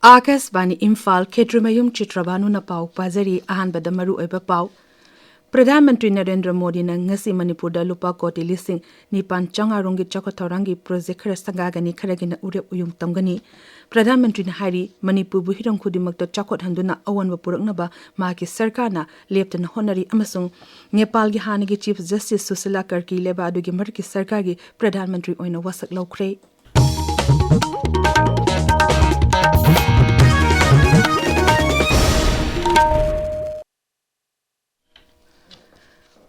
Akashvani Imphal Kshetrimayum Chitrabhanu na pau pazari ahanbada maru oiba pau Pradhan Mantri Narendra Modi na ngasi Manipurda lupa koti lising nipan changarungi chakothorangi project khara sangagani kharagina ure uyung tamgani Pradhan Mantri na hari Manipur bu hirang khudimakta chakot handuna awanba puraknaba maki sarkarna leptana honari amasung Nepal gi hanigi Chief Justice Susila Karki leba adugi marki sarkargi Pradhan Mantri oina wasak laukre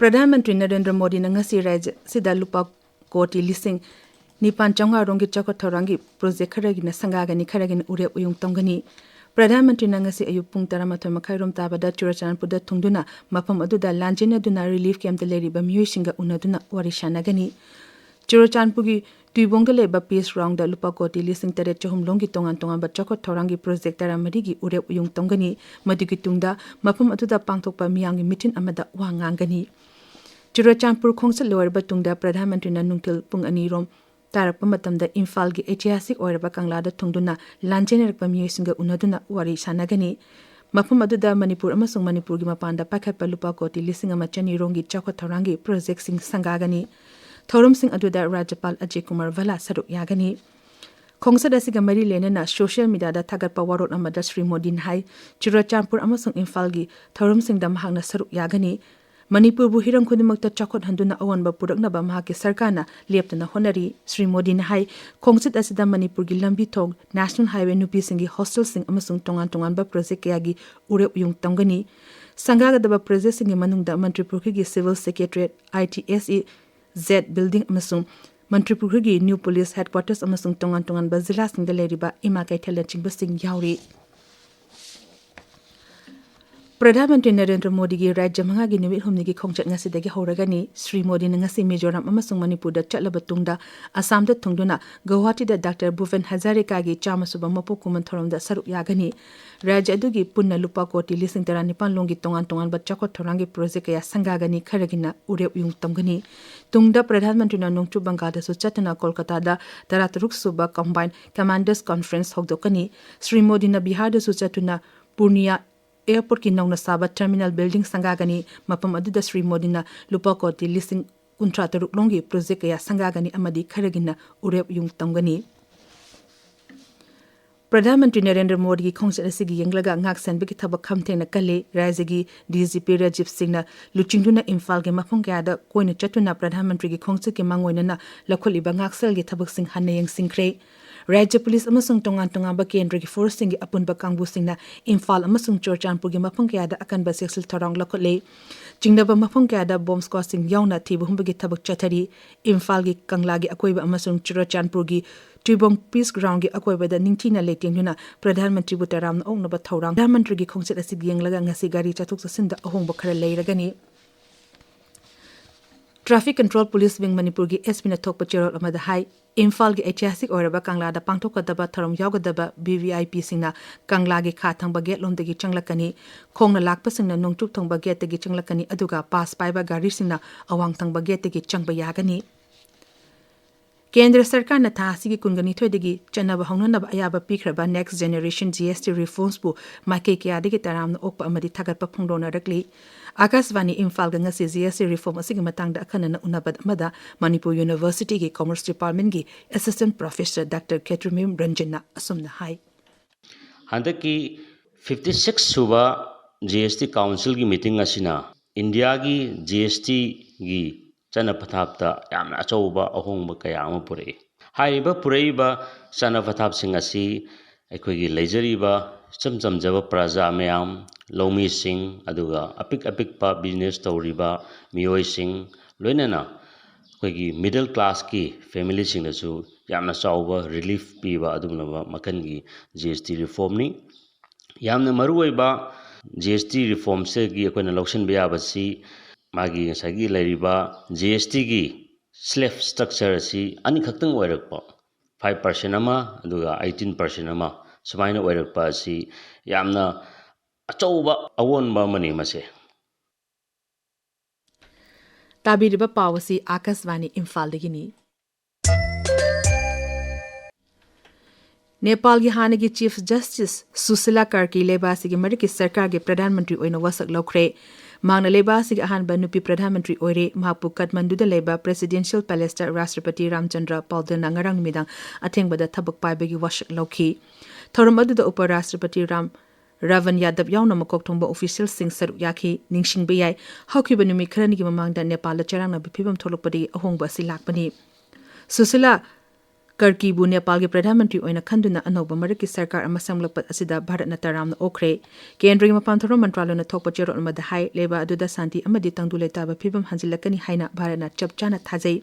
Pradhan Mantri Narendra Modi na ngasi raj sida lupa koti lising nipan changarungi chakothorangi project kharagina sangagani kharagina ure uyung tamgani Pradhan Mantri na ngasi ayupung 12 makhairom tabada Churachandpurda thungduna mapam aduda lanjina duna relief camp leriba miyuisinga unaduna warishanagani Churachandpurgi Tuibongda leba peace round da lupa koti lising tare chahum longi tongan tongan ba chakothorangi project taramarigi ure uyung tamgani madigi tungda mapam aduda pangthokpa miyangi mitin amada wangangani Churachandpur khongsa lower batungda Pradhan Mantri na nungtil pung anirom tarakpa matamda Imphal gi ऐतिहासिक oiraba kanglada thungduna lanjenerakpa miyoisinga unaduna wari sanagani mafum aduda Manipur amasung Manipur gi mapanda pakhatpa lupa koti lising ama chani rongi chakothorangi project sing sangagani thorum sing aduda Rajapal Ajay Kumar Vala saruk yagani khongsa dasiga mari lenana social media da thagatpa warot amada Sri Modi hai Churachandpur amasung Imphal gi thorum sing dam hangna saruk yagani Manipur bu hirang khudimakta chakot handuna awanba puraknaba mahaki sarkarna leptana honari Sri Modi na hai khongsit asida Manipur gi lambi thong National Highway nupi singi hostel sing amasung tongan ba project kayagi ure uyung tamgani sangagadaba project singi manungda Manipur gi Civil Secretariat ITSE Z building amasung Manipur gi New Police Headquarters amasung tongan ba zila singda leriba ima kai thela chingba sing yauri Pradhan Mantri Narendra Modi gi Rajya manga gi numit humni gi khongchat ngasidagi horagani Sri Modi na ngasi Mizoram amasung Manipur da chatlaba tungda Assam da thungduna Guwahati da Dr. Bhupen Hazarika gi chamasuba mapu kuman thoram da saruk yagani Rajya adugi punna lupa koti lising tara nipan longi tongan ba chakot thorangi project ya sangagani kharagina ure uyung tamgani tungda Pradhan Mantri na nongchu Banga da su chatana Kolkata da tarataruk suba combined commanders conference hogdokani Sri Modi na Bihar da su chatuna Purnia Airport ki nauna saba terminal building sangagani mapam aduda Sri Modi na lupa koti lising kuntra taruk longi project ya sangagani amadi kharagina urep yung tamgani Pradhan Mantri Narendra Modi ki khongset asigi yenglaga ngak sanbe ki thabak khamtheng na kale rajagi DGP Rajiv Singh na luchingduna Imphal ge mafung kya da koina chatuna Pradhan Mantri ki khongset ki mangoina na lakholiba ngaksel ge thabak sing hanayeng singkhre Rajya Police amasung tongan ba kendra gi force sing gi apunba kangbu singna Imphal amasung Churachandpur gi mafung kya da akan ba sexual tharang lakhole jingnaba mafung kya da bomb squad sing yauna thibu humba gi thabak chathari Imphal gi kangla gi akoiba amasung Churachandpur gi Tuibong Peace Ground gi akoiba da ningthina letingduna Pradhan Mantri bu taram ong naba thorang Pradhan Mantri gi khongset asig yenglaga ngasi gari chathuk sasinda ahongba khara leiragani Traffic Control Police Wing Manipur gi SP na thokpa cherol amada hai Imphal gi ऐतिहासिक oiraba kangla da pangthokadaba tharom yaugadaba BVIP singna kangla gi kha thangba gate lom dagi changlakani khongna lakpa singna nongtuk thongba gate dagi changlakani aduga pass paiba gari singna awang thangba gate dagi changba yagani Kendra Sarkar na thasi gi kungani thoidagi chanaba hongnaba ayaba pikraba next generation GST reforms bu maike kya dagi taram na okpa amadi thagatpa phongdona rakli Akashvani Imphal ga ngasi GST reform asigi matangda akhanana unabad amada Manipur University gi Commerce Department gi Assistant Professor Dr. Kshetrimayum Ranjana asumna hai Handaki 56 suba GST Council gi meeting asina India gi GST gi chana pathapta yamna achauba ahongba kaya ama purei haiba pureiba chana pathap sing asi aikogi leijariba chamjaba praja mayam lomi sing aduga apik pa business tawriba miyoi sing loinana aikogi middle class ki family sing nasu yamna chauba relief piba adumnaba makangi GST reform ni yamna maruoiba GST reform se gi akoina loksin bayabasi magi sagi leriba GST gi slave structure si ani khaktang oirakpa 5% ama aduga 18% ama sumaina oirakpa si yamna achauba awonba mani mase Tabiriba pawasi Akashvani Imphal dagini Nepal की हाने की chief justice Sushila Karki लेबा सिगी मरिकी सरकार के प्रधानमंत्री ओइना वसक लौख्रे मांगना लेबा सिगी अहानबा नुपी प्रधानमंत्री ओइरे महापु काठमांडूदा लेबा प्रेसिडेंशियल पैलेसता राष्ट्रपति Ramchandra पॉलदेना ngarang midang athengbada thabak paibagi washak lawki thoram aduda उपराष्ट्रपति रावण यादव यावना मकोक थोंबा ऑफिशियल सिंह सरुक याखी निंगसिंगबे याय हौखिबा नुमि खरनी की ममांगदा नेपाल चरांगना बिफिबम थोलकपदी अहोंगबा असि लाकपनी सुशीला कर्कीबु नेपाल के प्रधानमंत्री ओइना खंदुना अनौबा मरकी सरकार अमा संगलपत असिदा भारतना तरामना ओखरे केंद्रीय मपानथरो मंत्रालयना थोकपा चेरोल अमदा हाय लेबा अदुदा शांति अमदि तंगदु लेताबा फिबम हंजिलकनी हाइना भारतना चपचाना थाजै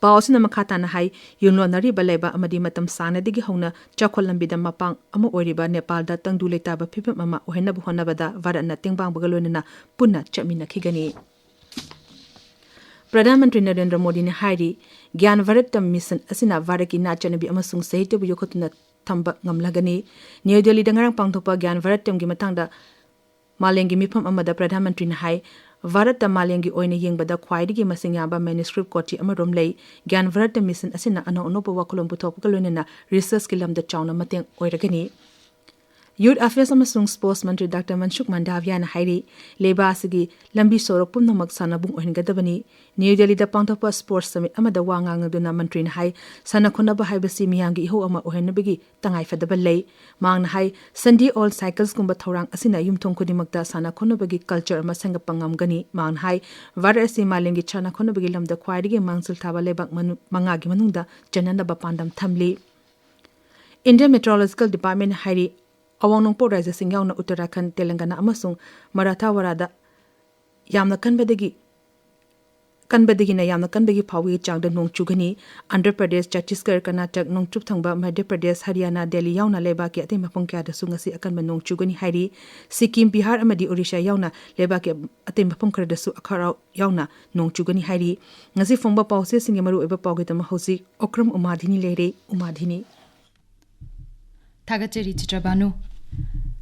पावसिना मखाताना हाय युनलोनरी बलेबा अमदि मतम सानदिगी हौना चखोल लंबिदा मपांग अमा ओरिबा नेपालदा तंगदु लेताबा फिबम अमा ओहेनबु होनबदा भारतना तेंबांगबगा लोनना पुन्ना चमिनखिगनी प्रधानमंत्री नरेंद्र मोदी ने हायरी ज्ञान भारतम मिशन असिना भारत की नाचनबी अमसुंग साहित्यबु योखतुना थंबा ngamlagani न्यू दिल्ली दंगरंग पांगथोपा ज्ञान भारतम की मतंगदा मालेंगी मिफम अमदा प्रधानमंत्री ने हाय भारत मालेंगी ओइने येंगबदा ख्वाइदगी मसिंग याबा मैन्युस्क्रिप्ट कोटी अमरोम लई ज्ञान भारतम मिशन असिना अनो अनोपा वखलोम पुथोपका लोनेना रिसर्च की लमदा चावना मतेंग ओइरगनी यूथ अफेयर्स अमसुंग स्पोर्ट्स मंत्री डॉक्टर मनसुख मंडाविया ने हायरी लेबा असगी लंबी सोरक पुनमक सानबुंग ओहिनगदबनी न्यू दिल्ली दा पांगथोपा स्पोर्ट्स समिट अमदा वांगांगदुना मंत्री ने हाय सनखुनबा हाइबसी मियांगी इहो अमा ओहिनबगी तंगाई फदबा लई मांगना हाय संडी ऑल साइकिल्स गुंबा थौरांग असिना युमथोंग खुदिमकता सनखुनबगी कल्चर अमा संगपंगमगनी मांगना हाय भारत असि मालेंगी सनखुनबगी लमदा ख्वाइदगी मांगसिल थाबा लेबाक मंगागी मनुंगदा जननबा पांडम थमली इंडियन मेट्रोलॉजिकल डिपार्टमेंट हायरी अवांग नोंगपो राज्य सिंह यावना उत्तराखंड तेलंगाना अमसुंग मराठावाड़ा यामना कनबदगिना यामना कनबगी फावी चांगदा नोंग चुगनी आंध्र प्रदेश छत्तीसगढ़ कर्नाटक नोंगचुप थंगबा मध्य प्रदेश हरियाणा दिल्ली यावना लेबा के अते मफंग क्यादा सुंगसी अकनबा नोंग चुगनी हायरी सिक्किम बिहार अमदी ओडिशा यावना लेबा के अते मफंग खरदसु अखराव यावना नोंग चुगनी हायरी ngasi phongba pause singe maru eba pawgetama hosi okram umadini lere umadini थागचेरी चित्रबानु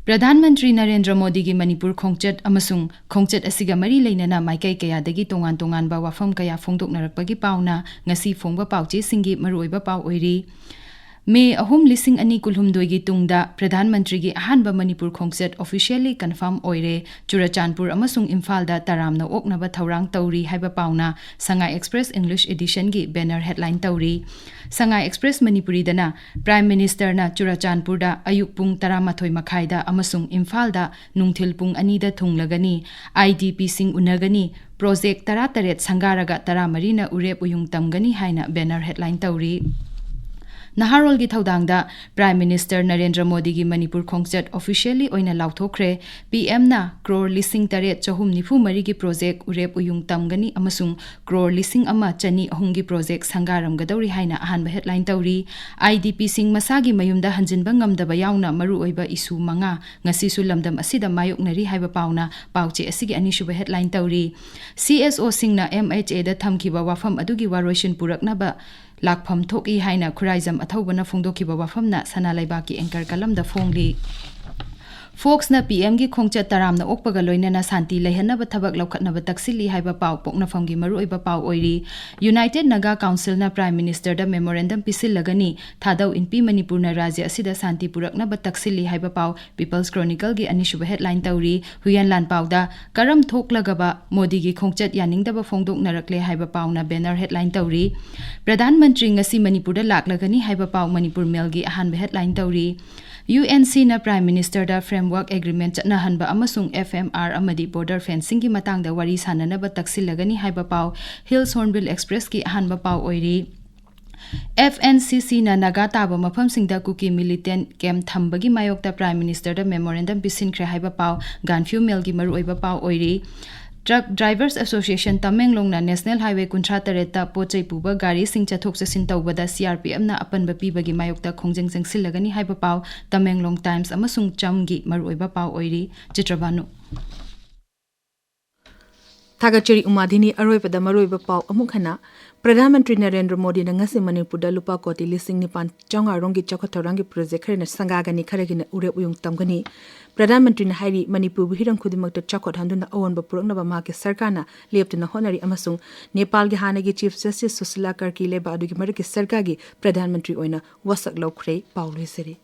प्रधानमंत्री नरेंद्र मोदी की मणिपुर खोंगचट अमसुंग खोंगचट असिगा मरी लेनना माइकै कयादगी तोंगान तोंगानबा वाफम कया फोंदोकनरकपगी पावना ngasi फोंगबा पावचे सिंगी मरुओइबा पाव ओइरी मे अहुम लिसिंग अनि कुलहुमदोगी तुंगदा प्रधानमंत्री की अहानबा मणिपुर खोंगचट ऑफिशियली कन्फर्म ओइरे चुराचानपुर अमसुंग इम्फाल दा तरामना ओकनबा थौरांग तौरी हाइबा पावना संगाई एक्सप्रेस इंग्लिश एडिशन की बैनर हेडलाइन तौरी संगाई एक्सप्रेस मणिपुरी दना प्राइम मिनिस्टर ना चुराचानपुर दा अयुक पुंग 13 मखाइदा अमसुंग इम्फाल दा नुंगथिल पुंग अनि दा थुंगलगनी आईडीपी सिंग उनगनी प्रोजेक्ट 13 संगारगा 13 ना उरेप उयुंग तमगनी हाइना बैनर हेडलाइन तौरी नहारोल की थौदांगदा प्राइम मिनिस्टर नरेंद्र मोदी की मणिपुर खोंगचट ऑफिशियली ओइना लाउथोखरे पीएम ना क्रोर लिसिंग 394 की प्रोजेक्ट उरेप उयुंग तमगनी अमसुंग क्रोर लिसिंग अमा चनी अहुंग की प्रोजेक्ट संगारमगदौरी हाइना अहानबा हेडलाइन तौरी आईडीपी सिंग मसागी मयुमदा हंजिनबा ngamdaba यावना मरु ओइबा इशू मंगा ngasi su lamdam asida mayoknari haiba pauna pauche asigi anishuba headline tauri CSO singna MHA da thamkiba wafam adugi waroishin puraknaba lakpham thoki haina khuraizam athobana phongdokiba wafamna sanalaiba ki anchor kalamda phongli Fox na PM gi khongcha taram na okpaga loinana santi lehanna ba thabak lokhatna ba taksili haiba paw pokna famgi maru oiba paw oiri United Naga Council na Prime Minister da memorandum pisil lagani thadau inpi Manipur na rajya asida santi purakna ba taksili haiba paw People's Chronicle gi anishuba headline tauri huyan lan paw da karam thok lagaba Modi gi khongchat yaning da ba phongdok narakle haiba paw na banner headline tauri Pradhan Mantri ngasi Manipur da laklagani haiba paw Manipur Mail gi ahan ba headline tauri UNC na Prime Minister da framework agreement chatna hanba amasung FMR amadi border fencing ki matang da wari sanana ba taksilagani haiba paw Hills Hornbill Express ki hanba paw oiri FNCC na nagata ba mafam singda kuki militant camp thambagi mayok da Prime Minister da memorandum bisin khre haiba paw Ganfu Mail gi maru oiba paw oiri Truck Drivers Association Tamenglong na National Highway 38 ta pochai puba gari sing chathok chasin tawbada CRPM na apanba pibagi mayokta khongjeng jengsilagani haiba paw Tamenglong Times amasung chamgi maruiba paw oiri Chitrabhanu Thagacheri Umadini Aroipada Maroiba Pau Amukana, Pradhan Mantri Narendra Modi Nangasi Manipur Lupa Koti Lising Nipan Chonga Rongi Chokotorangi Project and Sangagani Karagin Ure Uyung Tamgani, Pradhan Mantri Hari Manipur Hiran Kudimak Chokot Handuna Owen Bapurna Maki Sarkana, lived in the Honori Amasung, Nepal Gahanagi Chief Justice Susila Karki Leba Adugi Mariki Sarkagi, Pradhan Mantri Oina, Wasak Lokre, Paul Siri.